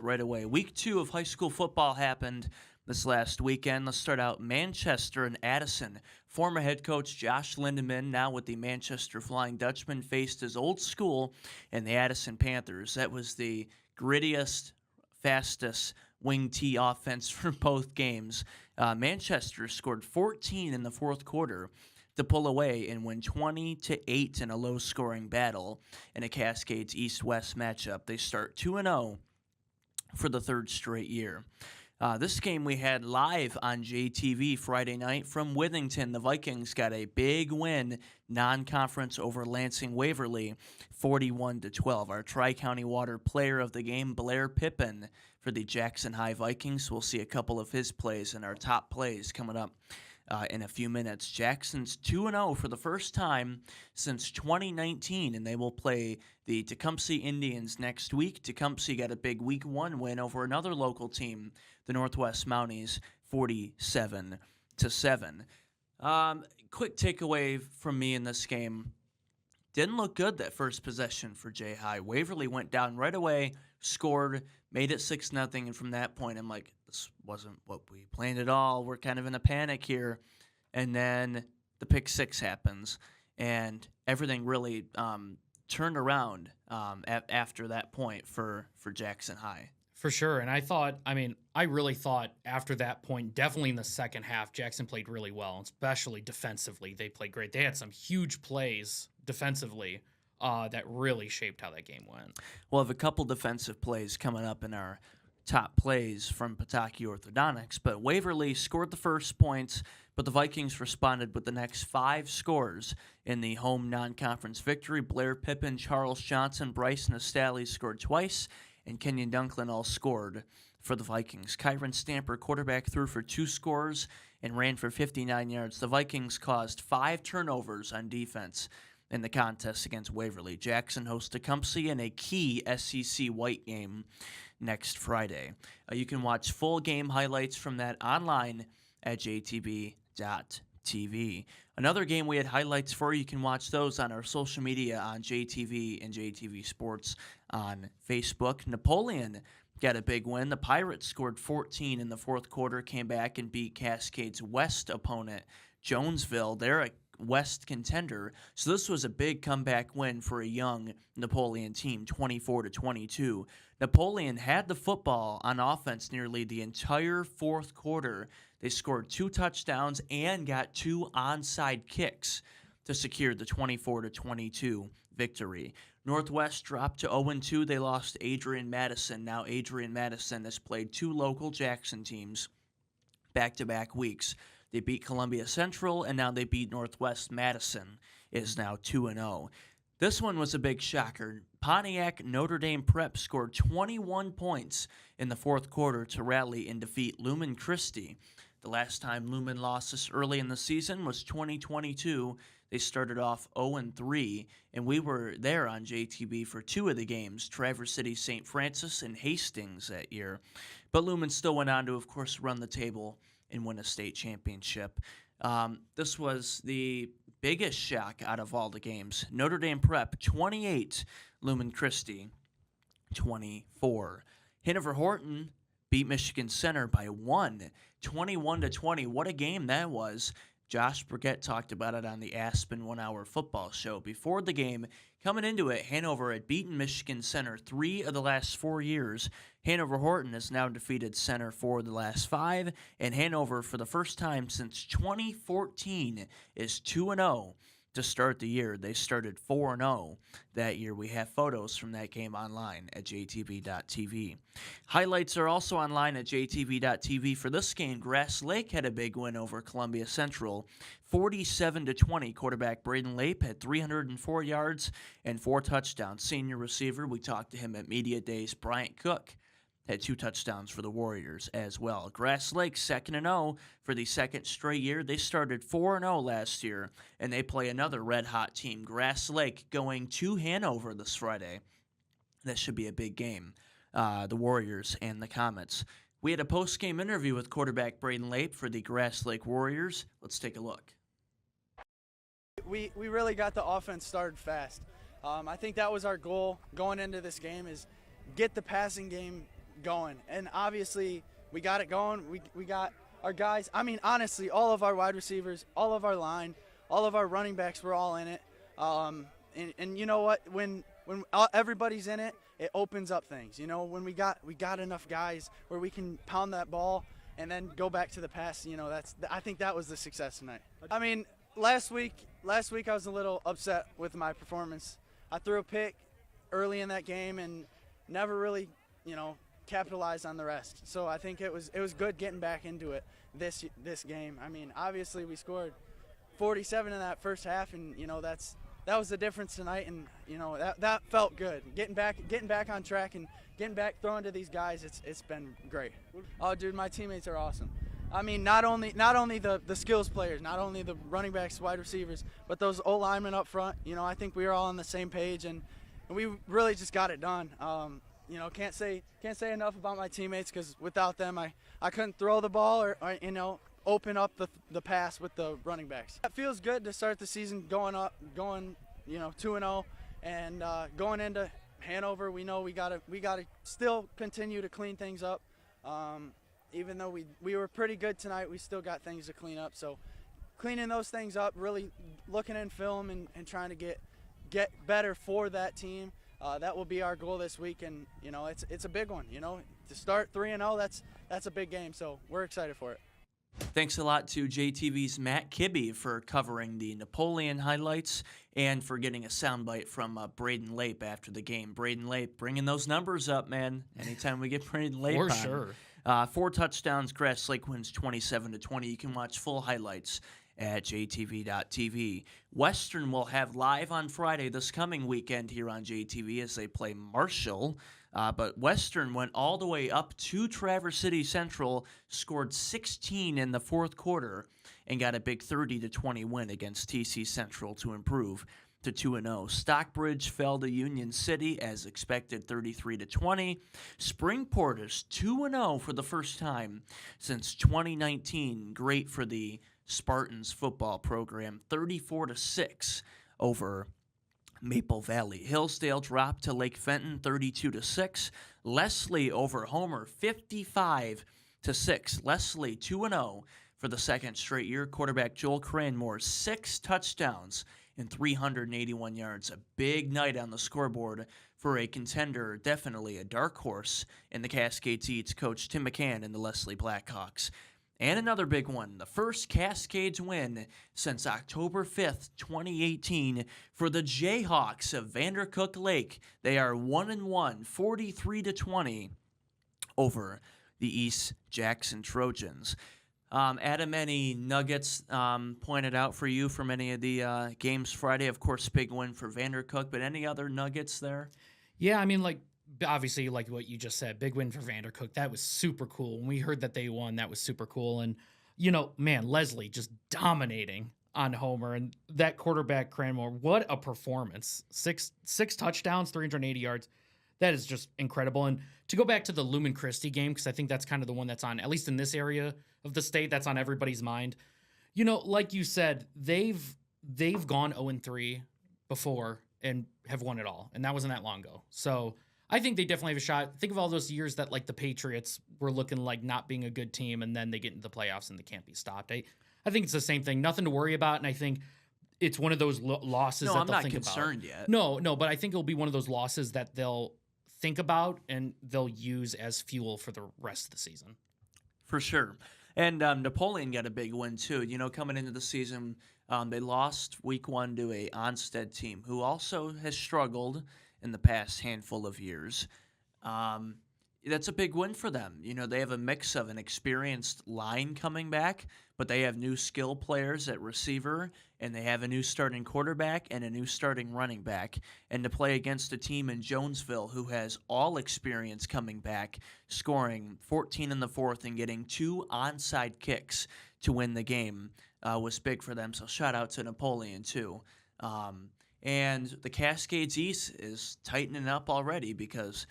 right away. Week 2 of high school football happened this last weekend. Let's start out Manchester and Addison. Former head coach Josh Lindemann, now with the Manchester Flying Dutchman, faced his old school and the Addison Panthers. That was the grittiest, fastest wing T offense for both games. Manchester scored 14 in the fourth quarter to pull away and win 20-8 in a low-scoring battle in a Cascades East-West matchup. They start 2-0 for the third straight year. This game we had live on JTV Friday night from Withington. The Vikings got a big win, non-conference over Lansing Waverly, 41-12. Our Tri-County Water player of the game, Blair Pippin, for the Jackson High Vikings. We'll see a couple of his plays and our top plays coming up in a few minutes. Jackson's 2-0 for the first time since 2019, and they will play the Tecumseh Indians next week. Tecumseh got a big Week 1 win over another local team, the Northwest Mounties, 47-7. Quick takeaway from me in this game. Didn't look good that first possession for Jay High. Waverly went down right away, scored, made it 6-0, and from that point I'm like, this wasn't what we planned at all. We're kind of in a panic here. And then the pick six happens, and everything really turned around after that point for Jackson High. For sure. And I really thought after that point, definitely in the second half, Jackson played really well, especially defensively. They played great. They had some huge plays defensively that really shaped how that game went. We'll have a couple defensive plays coming up in our top plays from Pataki Orthodontics, but Waverly scored the first points, but the Vikings responded with the next 5 scores in the home non-conference victory. Blair Pippin, Charles Johnson, Bryson Estali scored twice, and Kenyon Dunklin all scored for the Vikings. Kyron Stamper, quarterback, threw for 2 scores and ran for 59 yards. The Vikings caused 5 turnovers on defense in the contest against Waverly. Jackson hosts Tecumseh in a key SEC White game next Friday. You can watch full game highlights from that online at jtb.tv. Another game we had highlights for. You can watch those on our social media on JTV and JTV Sports on Facebook. Napoleon got a big win. The Pirates scored 14 in the fourth quarter, came back and beat Cascades West opponent Jonesville. They're a West contender, so this was a big comeback win for a young Napoleon team, 24-22. Napoleon had the football on offense nearly the entire fourth quarter. They scored 2 touchdowns and got 2 onside kicks to secure the 24-22 victory. Northwest dropped to 0-2. They lost Adrian Madison. Now Adrian Madison has played 2 local Jackson teams back-to-back weeks. They beat Columbia Central, and now they beat Northwest. Madison is now 2-0. This one was a big shocker. Pontiac Notre Dame Prep scored 21 points in the fourth quarter to rally and defeat Lumen Christi. The last time Lumen lost this early in the season was 2022. They started off 0-3, and we were there on JTB for 2 of the games, Traverse City, St. Francis, and Hastings that year. But Lumen still went on to, of course, run the table and win a state championship. This was the biggest shock out of all the games. Notre Dame Prep, 28. Lumen Christi, 24. Hanover Horton beat Michigan Center by 1, 21-20. What a game that was. Josh Burgett talked about it on the Aspen 1 Hour Football Show. Before the game, coming into it, Hanover had beaten Michigan Center 3 of the last 4 years. Hanover Horton has now defeated Center 4 of the last 5, and Hanover, for the first time since 2014, is 2-0 to start the year. They started 4-0 that year. We have photos from that game online at jtv.tv. Highlights are also online at jtv.tv. For this game, Grass Lake had a big win over Columbia Central, 47-20. Quarterback Braden Lape had 304 yards and 4 touchdowns. Senior receiver, we talked to him at Media Days, Bryant Cook, had 2 touchdowns for the Warriors as well. Grass Lake 2-0 for the second straight year. They started 4-0 last year, and they play another red-hot team. Grass Lake going to Hanover this Friday. That should be a big game. The Warriors and the Comets. We had a post-game interview with quarterback Braden Lape for the Grass Lake Warriors. Let's take a look. We really got the offense started fast. I think that was our goal going into this game, is get the passing game going. And obviously, we got it going. We got our guys. I mean, honestly, all of our wide receivers, all of our line, all of our running backs were all in it. And you know what? When everybody's in it, it opens up things. You know, when we got enough guys where we can pound that ball and then go back to the pass. You know, I think that was the success tonight. I mean, last week I was a little upset with my performance. I threw a pick early in that game and never really, you know, capitalized on the rest. So I think it was good getting back into it this game. I mean, obviously we scored 47 in that first half, and you know that was the difference tonight, and you know that felt good. Getting back on track and getting back throwing to these guys, it's been great. Oh, dude, my teammates are awesome. I mean, not only the skills players, not only the running backs, wide receivers, but those O linemen up front. You know, I think we were all on the same page, and we really just got it done. You know, can't say enough about my teammates, because without them, I couldn't throw the ball or you know, open up the pass with the running backs. It feels good to start the season going you know 2-0, and going into Hanover, we know we gotta still continue to clean things up. Even though we were pretty good tonight, we still got things to clean up. So cleaning those things up, really looking in film and trying to get better for that team. That will be our goal this week, and you know it's a big one. You know, to start 3-0, that's a big game. So we're excited for it. Thanks a lot to JTV's Matt Kibbe for covering the Napoleon highlights and for getting a soundbite from Braden Lape after the game. Braden Lape bringing those numbers up, man. Anytime we get Braden Lape For on. sure. 4 touchdowns, Grass Lake wins 27-20. You can watch full highlights at jtv.tv. Western will have live on Friday this coming weekend here on JTV as they play Marshall. But Western went all the way up to Traverse City Central, scored 16 in the fourth quarter, and got a big 30-20 win against TC Central to improve to 2-0. Stockbridge fell to Union City as expected, 33-20. Springport is 2-0 for the first time since 2019. Great for the Spartans football program, 34-6 over Maple Valley. Hillsdale dropped to Lake Fenton, 32-6. Leslie over Homer, 55-6. Leslie 2-0 for the second straight year. Quarterback Joel Cranmore, 6 touchdowns and 381 yards. A big night on the scoreboard for a contender, definitely a dark horse in the Cascades Eats coach Tim McCann and the Leslie Blackhawks. And another big one, the first Cascades win since October 5th, 2018 for the Jayhawks of Vandercook Lake. They are 1-1, 43-20 over the East Jackson Trojans. Adam, any nuggets pointed out for you from any of the games Friday? Of course, big win for Vandercook, but any other nuggets there? Yeah, I mean, like, obviously, like what you just said, big win for Vandercook. That was super cool. When we heard that they won, that was super cool. And, you know, man, Leslie just dominating on Homer. And that quarterback, Cranmore, what a performance. Six touchdowns, 380 yards. That is just incredible. And to go back to the Lumen Christi game, because I think that's kind of the one that's on, at least in this area of the state, that's on everybody's mind. You know, like you said, they've gone 0-3 before and have won it all. And that wasn't that long ago. So I think they definitely have a shot. Think of all those years that, like, the Patriots were looking like not being a good team, and then they get into the playoffs and they can't be stopped. I think it's the same thing. Nothing to worry about, and I think it's one of those losses No, that I'm they'll not think concerned about. yet. No, but I think it'll be one of those losses that they'll think about and they'll use as fuel for the rest of the season. For sure. And Napoleon got a big win, too. You know, coming into the season, they lost week 1 to a Onstead team who also has struggled in the past handful of years. That's a big win for them. You know, they have a mix of an experienced line coming back, but they have new skill players at receiver, and they have a new starting quarterback and a new starting running back. And to play against a team in Jonesville who has all experience coming back, scoring 14 in the fourth and getting 2 onside kicks to win the game was big for them. So shout out to Napoleon, too. And the Cascades East is tightening up already because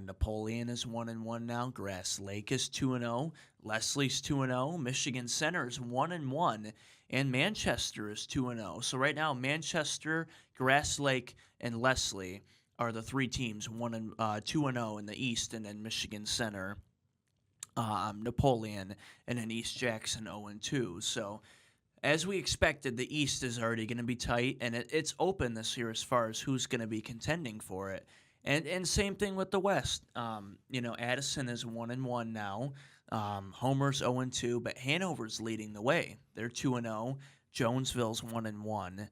Napoleon is 1-1 now. Grass Lake is 2-0. Leslie's 2-0. Michigan Center is 1-1. And Manchester is 2-0. So right now, Manchester, Grass Lake, and Leslie are the three teams, 2-0 in the East, and then Michigan Center, Napoleon, and then East Jackson 0-2. So as we expected, the East is already going to be tight, and it's open this year as far as who's going to be contending for it. And same thing with the West. Addison is 1-1 now. Homer's 0-2, but Hanover's leading the way. They're 2-0. Jonesville's 1-1.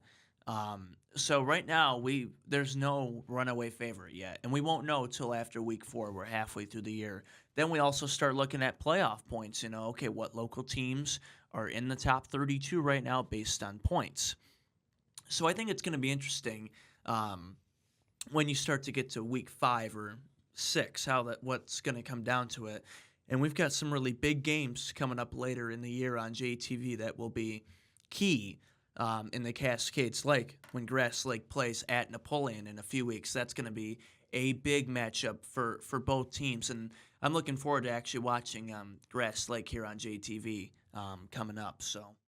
So right now there's no runaway favorite yet, and we won't know till after week 4. We're halfway through the year. Then we also start looking at playoff points. Okay, what local teams are in the top 32 right now based on points. So I think it's going to be interesting when you start to get to week 5 or 6, what's going to come down to it. And we've got some really big games coming up later in the year on JTV that will be key in the Cascades Lake when Grass Lake plays at Napoleon in a few weeks. That's going to be a big matchup for both teams, and I'm looking forward to actually watching Grass Lake here on JTV coming up. So